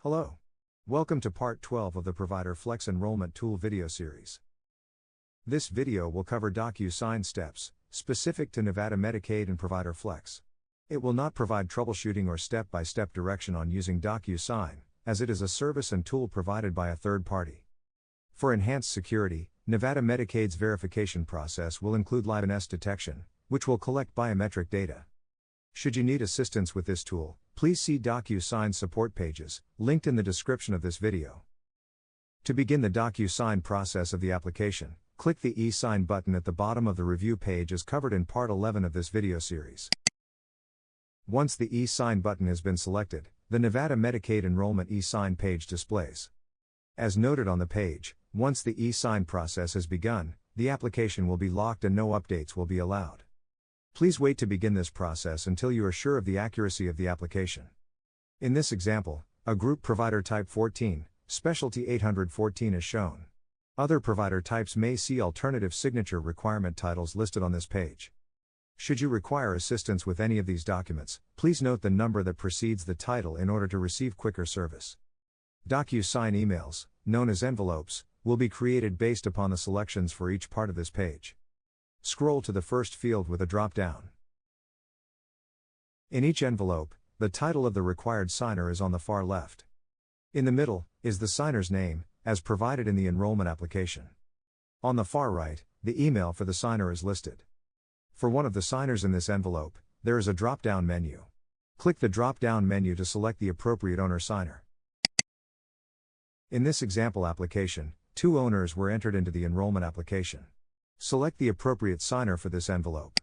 Hello. Welcome to Part 12 of the Provider Flex Enrollment Tool video series. This video will cover DocuSign steps, specific to Nevada Medicaid and Provider Flex. It will not provide troubleshooting or step-by-step direction on using DocuSign, as it is a service and tool provided by a third party. For enhanced security, Nevada Medicaid's verification process will include liveness detection, which will collect biometric data. Should you need assistance with this tool, please see DocuSign support pages, linked in the description of this video. To begin the DocuSign process of the application, click the e-sign button at the bottom of the review page as covered in Part 11 of this video series. Once the e-sign button has been selected, the Nevada Medicaid Enrollment e-sign page displays. As noted on the page, once the e-sign process has begun, the application will be locked and no updates will be allowed. Please wait to begin this process until you are sure of the accuracy of the application. In this example, a group provider type 14, specialty 814 is shown. Other provider types may see alternative signature requirement titles listed on this page. Should you require assistance with any of these documents, please note the number that precedes the title in order to receive quicker service. DocuSign emails, known as envelopes, will be created based upon the selections for each part of this page. Scroll to the first field with a drop-down. In each envelope, the title of the required signer is on the far left. In the middle, is the signer's name, as provided in the enrollment application. On the far right, the email for the signer is listed. For one of the signers in this envelope, there is a drop-down menu. Click the drop-down menu to select the appropriate owner-signer. In this example application, 2 owners were entered into the enrollment application. Select the appropriate signer for this envelope.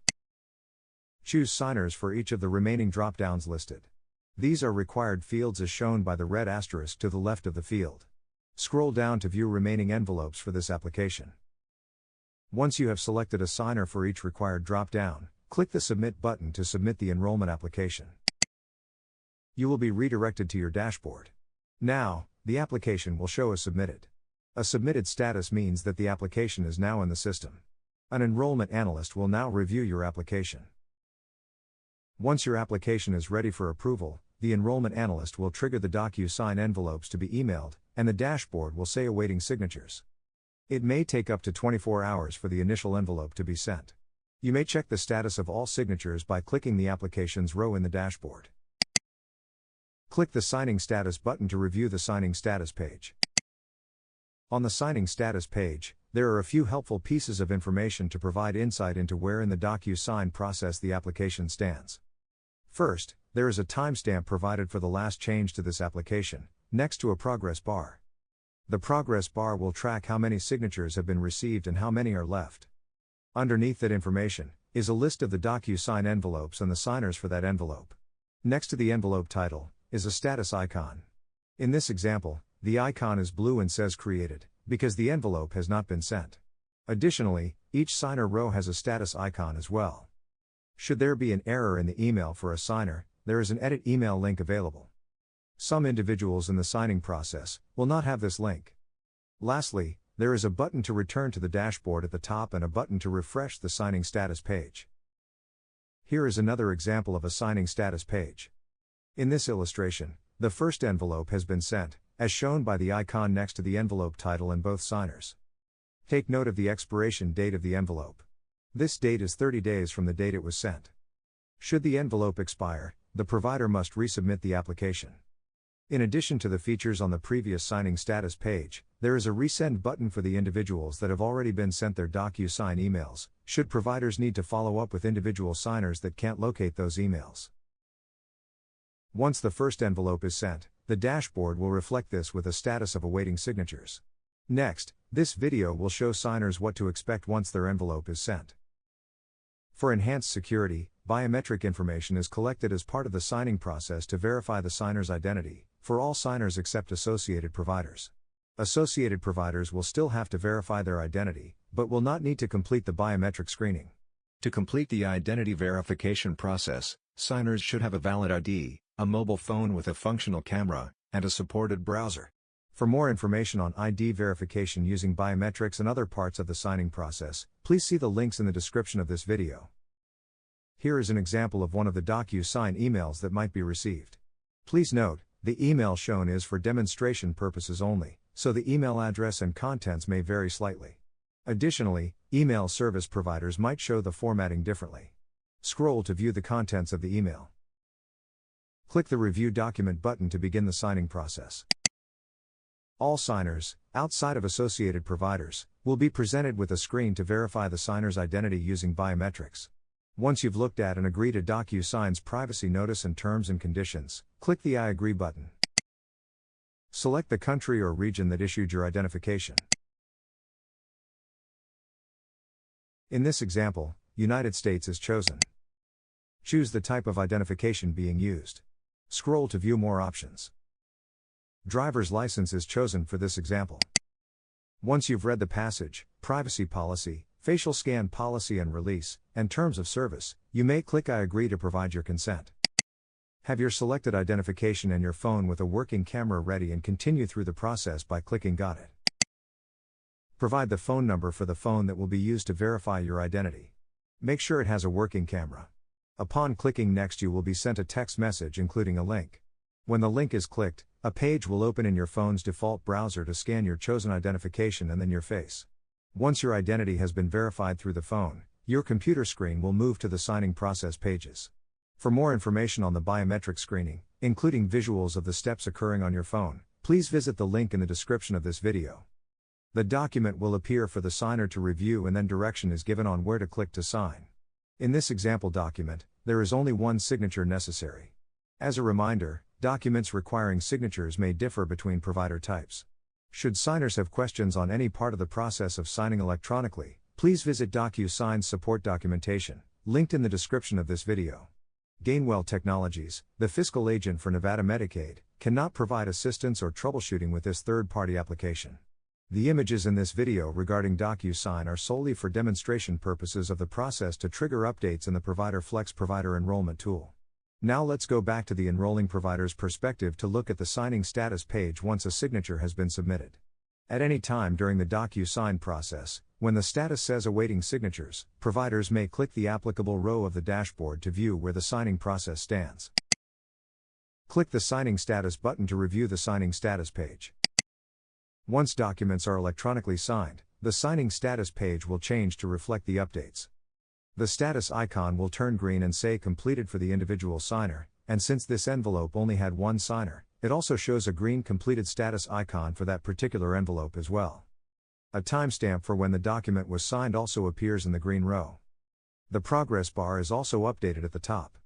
Choose signers for each of the remaining drop-downs listed. These are required fields as shown by the red asterisk to the left of the field. Scroll down to view remaining envelopes for this application. Once you have selected a signer for each required drop-down, click the Submit button to submit the enrollment application. You will be redirected to your dashboard. Now, the application will show as submitted. A submitted status means that the application is now in the system. An enrollment analyst will now review your application. Once your application is ready for approval, the enrollment analyst will trigger the DocuSign envelopes to be emailed, and the dashboard will say awaiting signatures. It may take up to 24 hours for the initial envelope to be sent. You may check the status of all signatures by clicking the Applications row in the dashboard. Click the Signing Status button to review the Signing Status page. On the Signing Status page, there are a few helpful pieces of information to provide insight into where in the DocuSign process the application stands. First, there is a timestamp provided for the last change to this application, next to a progress bar. The progress bar will track how many signatures have been received and how many are left. Underneath that information, is a list of the DocuSign envelopes and the signers for that envelope. Next to the envelope title, is a status icon. In this example, the icon is blue and says Created, because the envelope has not been sent. Additionally, each signer row has a status icon as well. Should there be an error in the email for a signer, there is an edit email link available. Some individuals in the signing process will not have this link. Lastly, there is a button to return to the dashboard at the top and a button to refresh the signing status page. Here is another example of a signing status page. In this illustration, the first envelope has been sent, as shown by the icon next to the envelope title in both signers. Take note of the expiration date of the envelope. This date is 30 days from the date it was sent. Should the envelope expire, the provider must resubmit the application. In addition to the features on the previous signing status page, there is a resend button for the individuals that have already been sent their DocuSign emails, should providers need to follow up with individual signers that can't locate those emails. Once the first envelope is sent, the dashboard will reflect this with a status of awaiting signatures. Next, this video will show signers what to expect once their envelope is sent. For enhanced security, biometric information is collected as part of the signing process to verify the signer's identity, for all signers except associated providers. Associated providers will still have to verify their identity, but will not need to complete the biometric screening. To complete the identity verification process, signers should have a valid ID, a mobile phone with a functional camera, and a supported browser. For more information on ID verification using biometrics and other parts of the signing process, please see the links in the description of this video. Here is an example of one of the DocuSign emails that might be received. Please note, The email shown is for demonstration purposes only, so the email address and contents may vary slightly. Additionally, email service providers might show the formatting differently. Scroll to view the contents of the email. Click the Review Document button to begin the signing process. All signers, outside of associated providers, will be presented with a screen to verify the signer's identity using biometrics. Once you've looked at and agreed to DocuSign's privacy notice and terms and conditions, click the I agree button. Select the country or region that issued your identification. In this example, United States is chosen. Choose the type of identification being used. Scroll to view more options. Driver's license is chosen for this example. Once you've read the passage, privacy policy, facial scan policy and release, and terms of service, you may click I agree to provide your consent. Have your selected identification and your phone with a working camera ready and continue through the process by clicking Got it. Provide the phone number for the phone that will be used to verify your identity. Make sure it has a working camera. Upon clicking Next, you will be sent a text message including a link. When the link is clicked, a page will open in your phone's default browser to scan your chosen identification and then your face. Once your identity has been verified through the phone, your computer screen will move to the signing process pages. For more information on the biometric screening, including visuals of the steps occurring on your phone, please visit the link in the description of this video. The document will appear for the signer to review and then direction is given on where to click to sign. In this example document, there is only one signature necessary. As a reminder, documents requiring signatures may differ between provider types. Should signers have questions on any part of the process of signing electronically, please visit DocuSign's support documentation, linked in the description of this video. Gainwell Technologies, the fiscal agent for Nevada Medicaid, cannot provide assistance or troubleshooting with this third-party application. The images in this video regarding DocuSign are solely for demonstration purposes of the process to trigger updates in the Provider Flex Provider Enrollment tool. Now let's go back to the enrolling provider's perspective to look at the signing status page once a signature has been submitted. At any time during the DocuSign process, when the status says awaiting signatures, providers may click the applicable row of the dashboard to view where the signing process stands. Click the Signing Status button to review the signing status page. Once documents are electronically signed, the signing status page will change to reflect the updates. The status icon will turn green and say completed for the individual signer, and since this envelope only had one signer, it also shows a green completed status icon for that particular envelope as well. A timestamp for when the document was signed also appears in the green row. The progress bar is also updated at the top.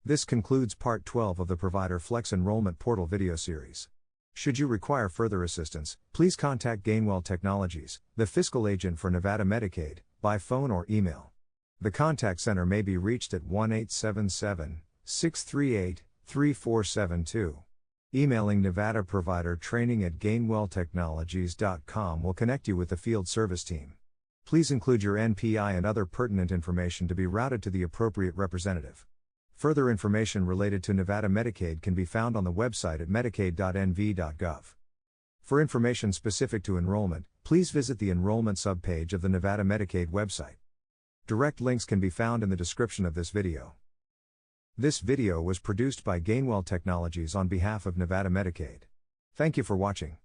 This concludes Part 12 of the Provider Flex Enrollment Portal video series. Should you require further assistance, please contact Gainwell Technologies, the fiscal agent for Nevada Medicaid, by phone or email. The contact center may be reached at 1-877-638-3472. Emailing Nevada Provider Training at gainwelltechnologies.com will connect you with the field service team. Please include your NPI and other pertinent information to be routed to the appropriate representative. Further information related to Nevada Medicaid can be found on the website at medicaid.nv.gov. For information specific to enrollment, please visit the enrollment subpage of the Nevada Medicaid website. Direct links can be found in the description of this video. This video was produced by Gainwell Technologies on behalf of Nevada Medicaid. Thank you for watching.